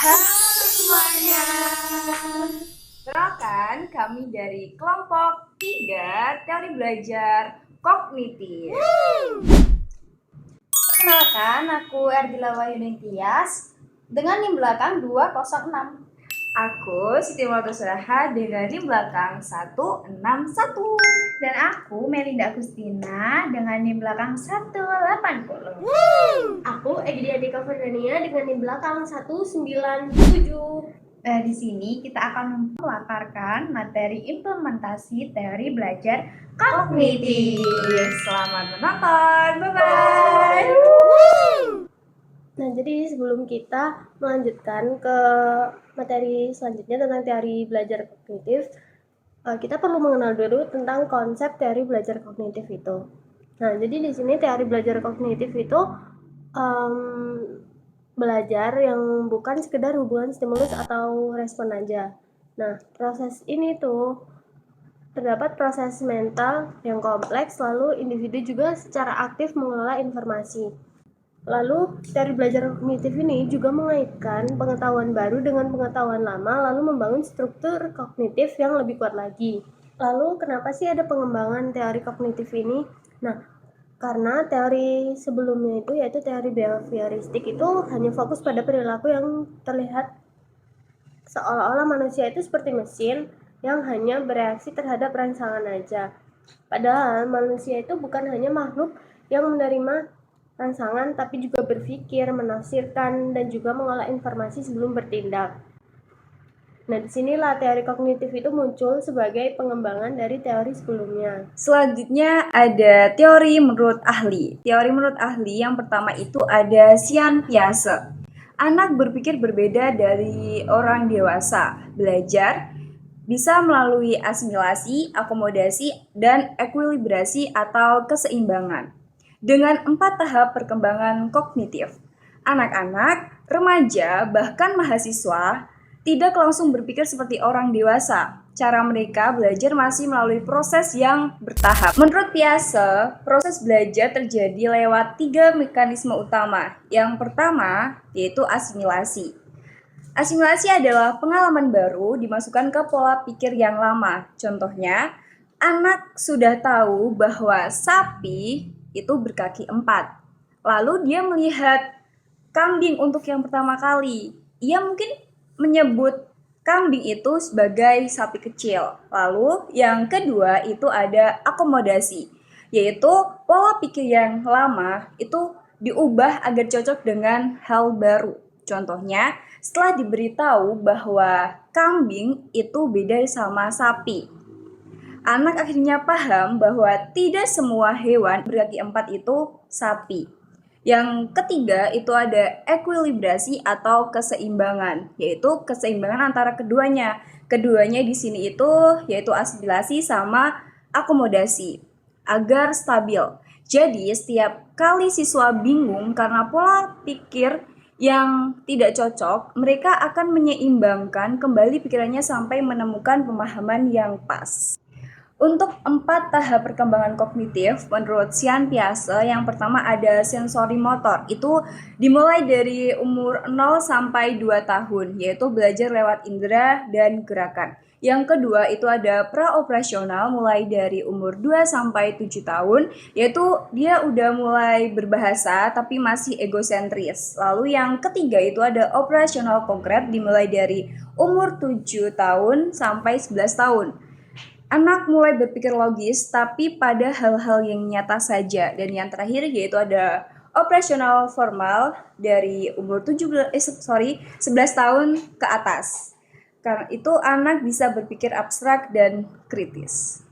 Halo semuanya. Perkenalkan, kami dari kelompok 3 Teori Belajar Kognitif. Perkenalkan, aku Erdila Wahyuni Tias dengan NIM belakang 206. Aku Siti Martusraha dengan NIM belakang 161. Dan aku Melinda Agustina dengan NIM belakang 180. Aku Egidi Adika Ferdania dengan NIM belakang 197. Di sini kita akan memaparkan materi implementasi teori belajar kognitif. Selamat menonton. Bye-bye. Nah, jadi sebelum kita melanjutkan ke materi selanjutnya tentang teori belajar kognitif, kita perlu mengenal dulu tentang konsep teori belajar kognitif itu. Nah, jadi di sini teori belajar kognitif itu belajar yang bukan sekedar hubungan stimulus atau respon aja. Nah, proses ini tuh terdapat proses mental yang kompleks, lalu individu juga secara aktif mengelola informasi. Lalu, teori belajar kognitif ini juga mengaitkan pengetahuan baru dengan pengetahuan lama, lalu membangun struktur kognitif yang lebih kuat lagi. Lalu, kenapa sih ada pengembangan teori kognitif ini? Nah, karena teori sebelumnya itu, yaitu teori behavioristik, itu hanya fokus pada perilaku yang terlihat seolah-olah manusia itu seperti mesin yang hanya bereaksi terhadap rangsangan aja. Padahal manusia itu bukan hanya makhluk yang menerima rangsangan, tapi juga berpikir, menafsirkan, dan juga mengolah informasi sebelum bertindak. Nah, disinilah teori kognitif itu muncul sebagai pengembangan dari teori sebelumnya. Selanjutnya ada teori menurut ahli. Teori menurut ahli yang pertama itu ada Sian Piase. Anak berpikir berbeda dari orang dewasa. Belajar bisa melalui asimilasi, akomodasi, dan ekuilibrasi atau keseimbangan. Dengan 4 tahap perkembangan kognitif, anak-anak, remaja, bahkan mahasiswa tidak langsung berpikir seperti orang dewasa. Cara mereka belajar masih melalui proses yang bertahap. Menurut Piase, proses belajar terjadi lewat 3 mekanisme utama. Yang pertama yaitu asimilasi. Asimilasi adalah pengalaman baru dimasukkan ke pola pikir yang lama. Contohnya, anak sudah tahu bahwa sapi itu berkaki 4. Lalu dia melihat kambing untuk yang pertama kali. Ia mungkin menyebut kambing itu sebagai sapi kecil. Lalu yang kedua itu ada akomodasi, yaitu pola pikir yang lama itu diubah agar cocok dengan hal baru. Contohnya, setelah diberitahu bahwa kambing itu beda sama sapi, anak akhirnya paham bahwa tidak semua hewan berkaki 4 itu sapi. Yang ketiga itu ada ekuilibrasi atau keseimbangan, yaitu keseimbangan antara keduanya. Keduanya di sini itu yaitu asimilasi sama akomodasi agar stabil. Jadi setiap kali siswa bingung karena pola pikir yang tidak cocok, mereka akan menyeimbangkan kembali pikirannya sampai menemukan pemahaman yang pas. Untuk 4 tahap perkembangan kognitif, menurut Sian Piase, yang pertama ada sensori motor. Itu dimulai dari umur 0 sampai 2 tahun, yaitu belajar lewat indera dan gerakan. Yang kedua itu ada praoperasional mulai dari umur 2 sampai 7 tahun, yaitu dia udah mulai berbahasa tapi masih egosentris. Lalu yang ketiga itu ada operasional konkret dimulai dari umur 7 tahun sampai 11 tahun. Anak mulai berpikir logis tapi pada hal-hal yang nyata saja. Dan yang terakhir yaitu ada operasional formal dari umur 11 tahun ke atas. Karena itu anak bisa berpikir abstrak dan kritis.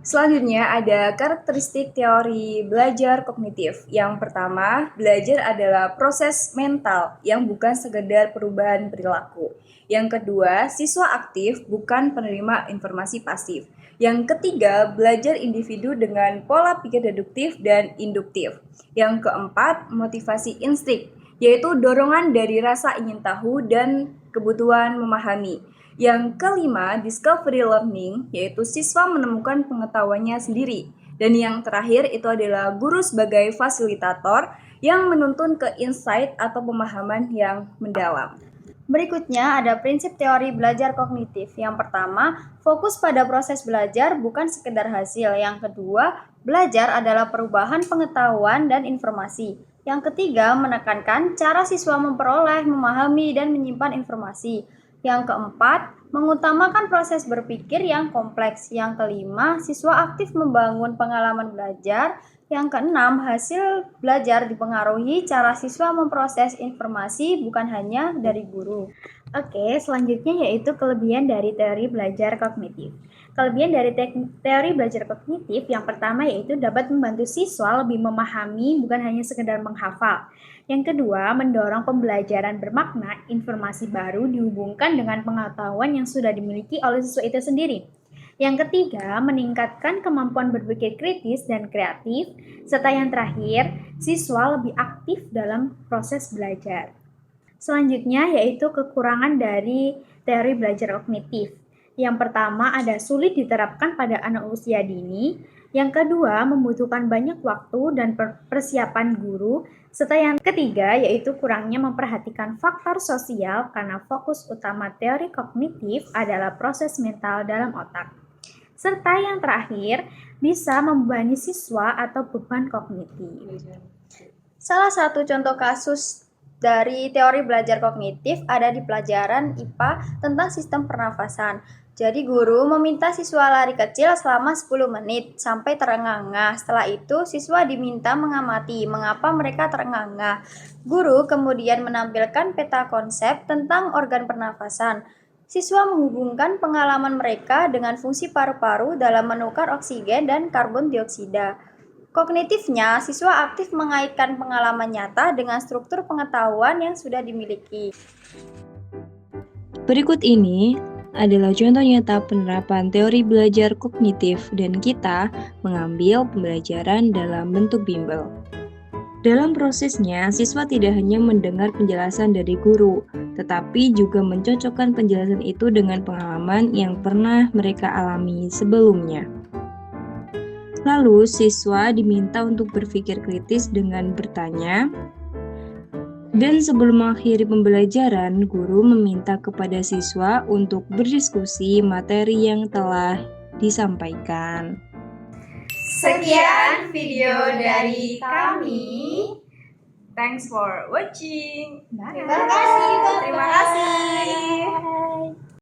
Selanjutnya ada karakteristik teori belajar kognitif. Yang pertama, belajar adalah proses mental yang bukan sekedar perubahan perilaku. Yang kedua, siswa aktif bukan penerima informasi pasif. Yang ketiga, belajar individu dengan pola pikir deduktif dan induktif. Yang keempat, motivasi insting, yaitu dorongan dari rasa ingin tahu dan kebutuhan memahami. Yang kelima, discovery learning, yaitu siswa menemukan pengetahuannya sendiri. Dan yang terakhir itu adalah guru sebagai fasilitator yang menuntun ke insight atau pemahaman yang mendalam. Berikutnya ada prinsip teori belajar kognitif. Yang pertama, fokus pada proses belajar bukan sekedar hasil. Yang kedua, belajar adalah perubahan pengetahuan dan informasi. Yang ketiga, menekankan cara siswa memperoleh, memahami, dan menyimpan informasi. Yang keempat, mengutamakan proses berpikir yang kompleks. Yang kelima, siswa aktif membangun pengalaman belajar. Yang keenam, hasil belajar dipengaruhi cara siswa memproses informasi bukan hanya dari guru. Oke, selanjutnya yaitu kelebihan dari teori belajar kognitif. Kelebihan dari teori belajar kognitif yang pertama yaitu dapat membantu siswa lebih memahami bukan hanya sekedar menghafal. Yang kedua, mendorong pembelajaran bermakna, informasi baru dihubungkan dengan pengetahuan yang sudah dimiliki oleh siswa itu sendiri. Yang ketiga, meningkatkan kemampuan berpikir kritis dan kreatif, serta yang terakhir, siswa lebih aktif dalam proses belajar. Selanjutnya yaitu kekurangan dari teori belajar kognitif. Yang pertama ada sulit diterapkan pada anak usia dini, yang kedua membutuhkan banyak waktu dan persiapan guru, serta yang ketiga yaitu kurangnya memperhatikan faktor sosial karena fokus utama teori kognitif adalah proses mental dalam otak. Serta yang terakhir, bisa membebani siswa atau beban kognitif. Salah satu contoh kasus dari teori belajar kognitif ada di pelajaran IPA tentang sistem pernafasan. Jadi guru meminta siswa lari kecil selama 10 menit sampai terengah-engah. Setelah itu siswa diminta mengamati mengapa mereka terengah-engah. Guru kemudian menampilkan peta konsep tentang organ pernafasan. Siswa menghubungkan pengalaman mereka dengan fungsi paru-paru dalam menukar oksigen dan karbon dioksida. Kognitifnya, siswa aktif mengaitkan pengalaman nyata dengan struktur pengetahuan yang sudah dimiliki. Berikut ini adalah contoh nyata penerapan teori belajar kognitif dan kita mengambil pembelajaran dalam bentuk bimbel. Dalam prosesnya, siswa tidak hanya mendengar penjelasan dari guru, tetapi juga mencocokkan penjelasan itu dengan pengalaman yang pernah mereka alami sebelumnya. Lalu, siswa diminta untuk berpikir kritis dengan bertanya, dan sebelum mengakhiri pembelajaran, guru meminta kepada siswa untuk berdiskusi materi yang telah disampaikan. Sekian video dari kami. Thanks for watching. Terima kasih. Terima kasih.